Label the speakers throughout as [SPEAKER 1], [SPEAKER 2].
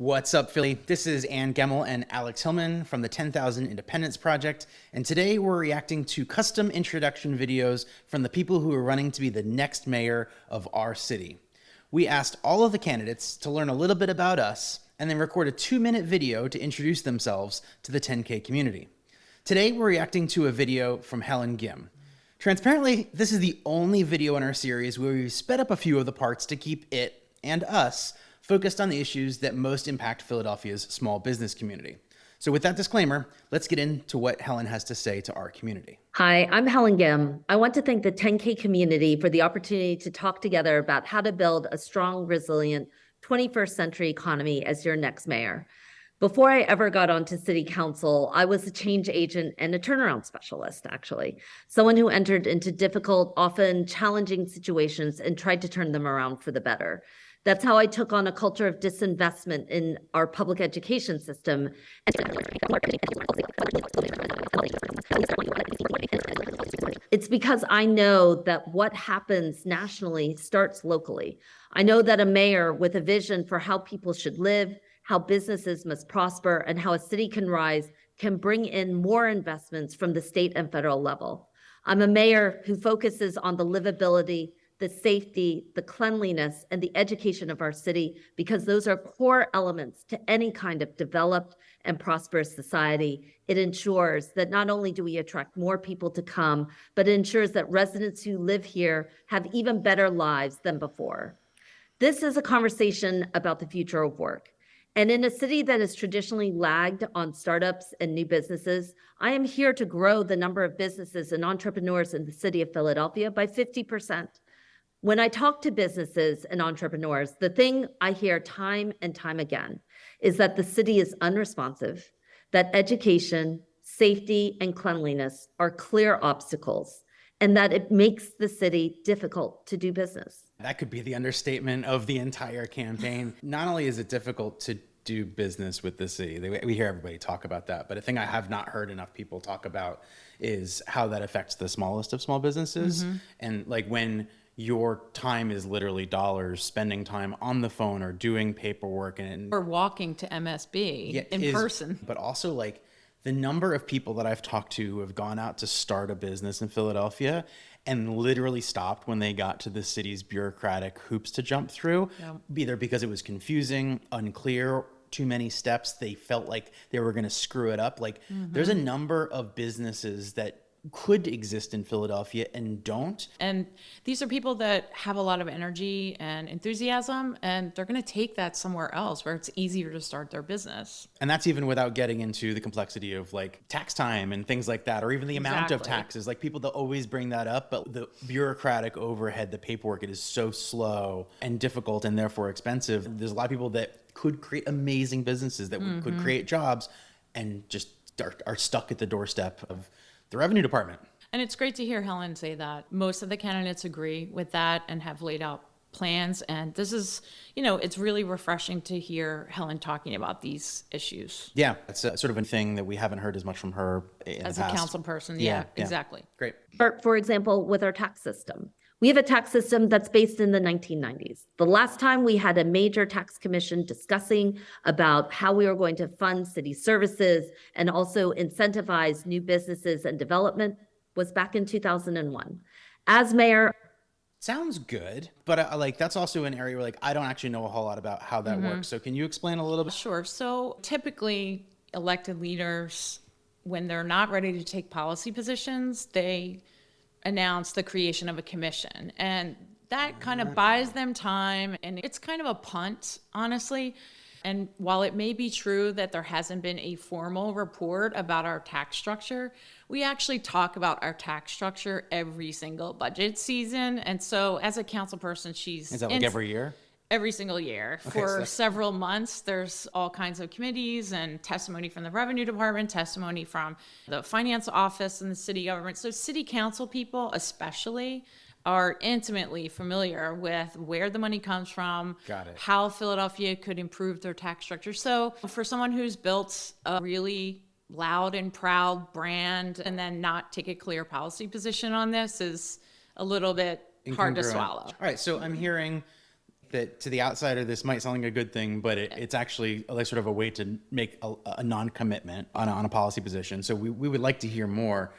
[SPEAKER 1] What's up, Philly? This is Ann Gemmel and Alex Hillman from the 10,000 Independence Project, and today we're reacting to custom introduction videos from the people who are running to be the next mayor of our city. We asked all of the candidates to learn a little bit about us and then record a 2-minute video to introduce themselves to the 10K community. Today we're reacting to a video from Helen Gim. Transparently, this is the only video in our series where we've sped up a few of the parts to keep it and us focused on the issues that most impact Philadelphia's small business community. So with that disclaimer, let's get into what Helen has to say to our community.
[SPEAKER 2] Hi, I'm Helen Gim. I want to thank the 10K community for the opportunity to talk together about how to build a strong, resilient 21st century economy as your next mayor. Before I ever got onto city council, I was a change agent and a turnaround specialist, actually. Someone who entered into difficult, often challenging situations and tried to turn them around for the better. That's how I took on a culture of disinvestment in our public education system. It's because I know that what happens nationally starts locally. I know that a mayor with a vision for how people should live, how businesses must prosper, and how a city can rise can bring in more investments from the state and federal level. I'm a mayor who focuses on the livability, the safety, the cleanliness, and the education of our city, because those are core elements to any kind of developed and prosperous society. It ensures that not only do we attract more people to come, but it ensures that residents who live here have even better lives than before. This is a conversation about the future of work. And in a city that has traditionally lagged on startups and new businesses, I am here to grow the number of businesses and entrepreneurs in the city of Philadelphia by 50%. When I talk to businesses and entrepreneurs, the thing I hear time and time again is that the city is unresponsive, that education, safety, and cleanliness are clear obstacles, and that it makes the city difficult to do business.
[SPEAKER 1] That could be the understatement of the entire campaign. Not only is it difficult to do business with the city, we hear everybody talk about that, but a thing I have not heard enough people talk about is how that affects the smallest of small businesses. And like when your time is literally dollars, spending time on the phone or doing paperwork
[SPEAKER 3] or walking to MSB in person.
[SPEAKER 1] But also like the number of people that I've talked to who have gone out to start a business in Philadelphia and literally stopped when they got to the city's bureaucratic hoops to jump through, either because it was confusing, unclear, too many steps, they felt like they were going to screw it up. Like there's a number of businesses that could exist in Philadelphia and don't.
[SPEAKER 3] And these are people that have a lot of energy and enthusiasm, and they're going to take that somewhere else where it's easier to start their business.
[SPEAKER 1] And that's even without getting into the complexity of like tax time and things like that, or even the amount of taxes. Like people that always bring that up, but the bureaucratic overhead, the paperwork, it is so slow and difficult and therefore expensive. There's a lot of people that could create amazing businesses that could create jobs and just are stuck at the doorstep of the revenue department.
[SPEAKER 3] And it's great to hear Helen say that. Most of the candidates agree with that and have laid out plans. And this is, it's really refreshing to hear Helen talking about these issues.
[SPEAKER 1] Yeah, it's a sort of a thing that we haven't heard as much from her in
[SPEAKER 3] as
[SPEAKER 1] the past.
[SPEAKER 3] A council person. Yeah, exactly.
[SPEAKER 1] Great.
[SPEAKER 2] For example, with our tax system. We have a tax system that's based in the 1990s. The last time we had a major tax commission discussing about how we were going to fund city services and also incentivize new businesses and development was back in 2001. As mayor,
[SPEAKER 1] sounds good, but like that's also an area where like I don't actually know a whole lot about how that works. So can you explain a little bit?
[SPEAKER 3] Sure. So typically elected leaders, when they're not ready to take policy positions, they announce the creation of a commission, and that kind of buys them time, and it's kind of a punt, honestly. And while it may be true that there hasn't been a formal report about our tax structure, we actually talk about our tax structure every single budget season. And so as a council person, is
[SPEAKER 1] that like every year?
[SPEAKER 3] Every single year. For several months, there's all kinds of committees and testimony from the revenue department, testimony from the finance office and the city government. So city council people especially are intimately familiar with where the money comes from, how Philadelphia could improve their tax structure. So for someone who's built a really loud and proud brand and then not take a clear policy position on this is a little bit hard to swallow.
[SPEAKER 1] All right, so I'm hearing that to the outsider, this might sound like a good thing, but it's actually like sort of a way to make a non-commitment on a policy position. So we would like to hear more.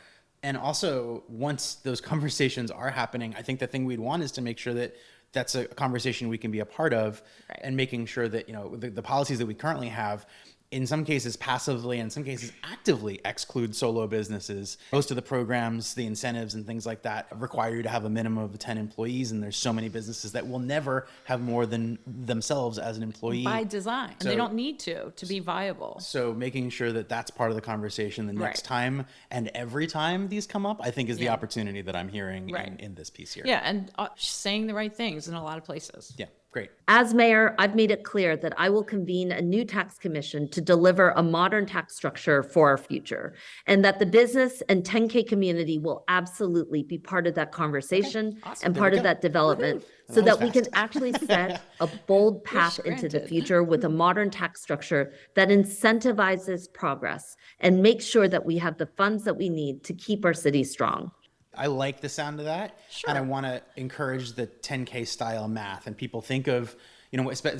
[SPEAKER 1] And also, once those conversations are happening, I think the thing we'd want is to make sure that that's a conversation we can be a part of,
[SPEAKER 3] Right.
[SPEAKER 1] and making sure that, the policies that we currently have, in some cases passively, in some cases actively exclude solo businesses. Most of the programs, the incentives and things like that require you to have a minimum of 10 employees. And there's so many businesses that will never have more than themselves as an employee.
[SPEAKER 3] By design. And they don't need to be viable.
[SPEAKER 1] So making sure that that's part of the conversation the next time and every time these come up, I think is the opportunity that I'm hearing in this piece here.
[SPEAKER 3] Yeah, and saying the right things in a lot of places.
[SPEAKER 1] Yeah, great.
[SPEAKER 2] As mayor, I've made it clear that I will convene a new tax commission to deliver a modern tax structure for our future, and that the business and 10K community will absolutely be part of that conversation and part of that development, so that we can actually set a bold path into the future with a modern tax structure that incentivizes progress and makes sure that we have the funds that we need to keep our city strong.
[SPEAKER 1] I like the sound of that.
[SPEAKER 3] Sure.
[SPEAKER 1] And I want to encourage the 10K style math. And people think of,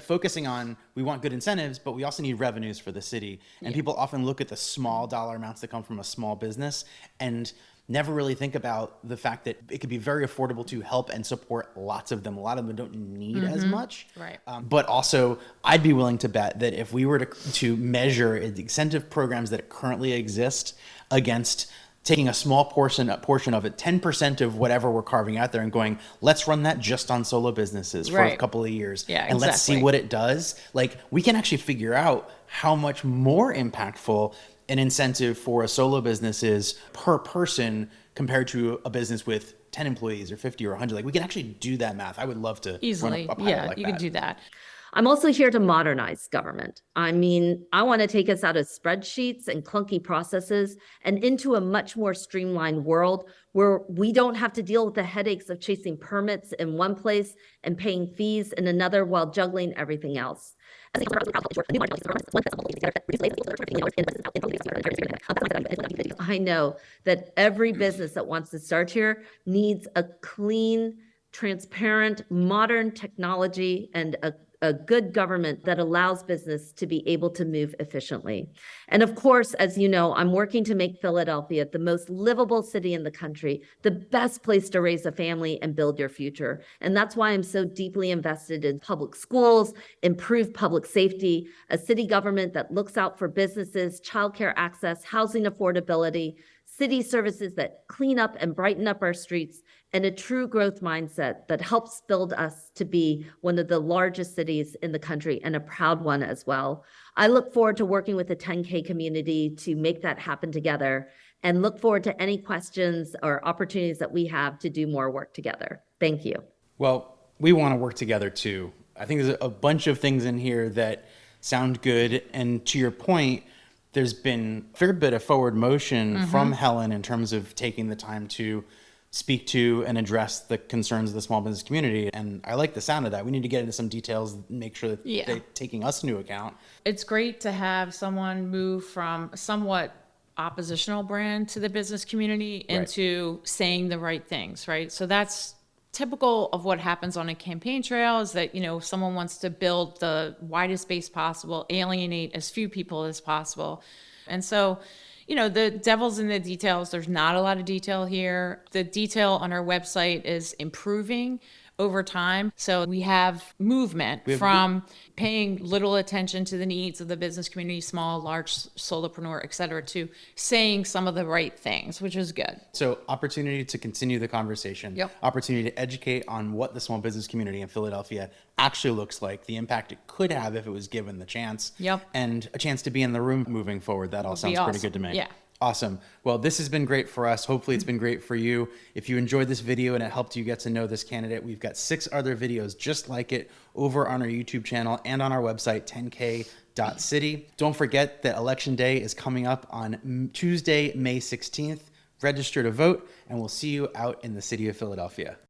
[SPEAKER 1] focusing on, we want good incentives, but we also need revenues for the city. And people often look at the small dollar amounts that come from a small business and never really think about the fact that it could be very affordable to help and support lots of them. A lot of them don't need as much.
[SPEAKER 3] Right.
[SPEAKER 1] But also, I'd be willing to bet that if we were to measure the incentive programs that currently exist against taking a small portion of it, 10% of whatever we're carving out there, and going, let's run that just on solo businesses for a couple of years.
[SPEAKER 3] Yeah,
[SPEAKER 1] and let's see what it does. Like, we can actually figure out how much more impactful an incentive for a solo business is per person compared to a business with 10 employees or 50 or 100. Like, we can actually do that math. I would love to
[SPEAKER 3] Easily.
[SPEAKER 1] run a pilot like
[SPEAKER 3] You
[SPEAKER 1] that.
[SPEAKER 3] can do that.
[SPEAKER 2] I'm also here to modernize government. I mean, I want to take us out of spreadsheets and clunky processes and into a much more streamlined world where we don't have to deal with the headaches of chasing permits in one place and paying fees in another while juggling everything else. I know that every business that wants to start here needs a clean, transparent, modern technology and a good government that allows business to be able to move efficiently. And of course, as you know, I'm working to make Philadelphia the most livable city in the country, the best place to raise a family and build your future. And that's why I'm so deeply invested in public schools, improved public safety, a city government that looks out for businesses, childcare access, housing affordability, city services that clean up and brighten up our streets, and a true growth mindset that helps build us to be one of the largest cities in the country, and a proud one as well. I look forward to working with the 10K community to make that happen together, and look forward to any questions or opportunities that we have to do more work together. Thank you.
[SPEAKER 1] Well, we want to work together too. I think there's a bunch of things in here that sound good. And to your point, there's been a fair bit of forward motion from Helen in terms of taking the time to speak to and address the concerns of the small business community. And I like the sound of that. We need to get into some details, make sure that they're taking us into account.
[SPEAKER 3] It's great to have someone move from a somewhat oppositional brand to the business community into saying the right things, right? So that's typical of what happens on a campaign trail, is that, someone wants to build the widest base possible, alienate as few people as possible. And so, the devil's in the details. There's not a lot of detail here. The detail on our website is improving over time. So we have movement from paying little attention to the needs of the business community, small, large, solopreneur, et cetera, to saying some of the right things, which is good.
[SPEAKER 1] So opportunity to continue the conversation, opportunity to educate on what the small business community in Philadelphia actually looks like, the impact it could have if it was given the chance, and a chance to be in the room moving forward. That all sounds pretty good to me.
[SPEAKER 3] Yeah.
[SPEAKER 1] Awesome. Well, this has been great for us. Hopefully it's been great for you. If you enjoyed this video and it helped you get to know this candidate, we've got 6 other videos just like it over on our YouTube channel and on our website, 10k.city. Don't forget that Election Day is coming up on Tuesday, May 16th. Register to vote, and we'll see you out in the city of Philadelphia.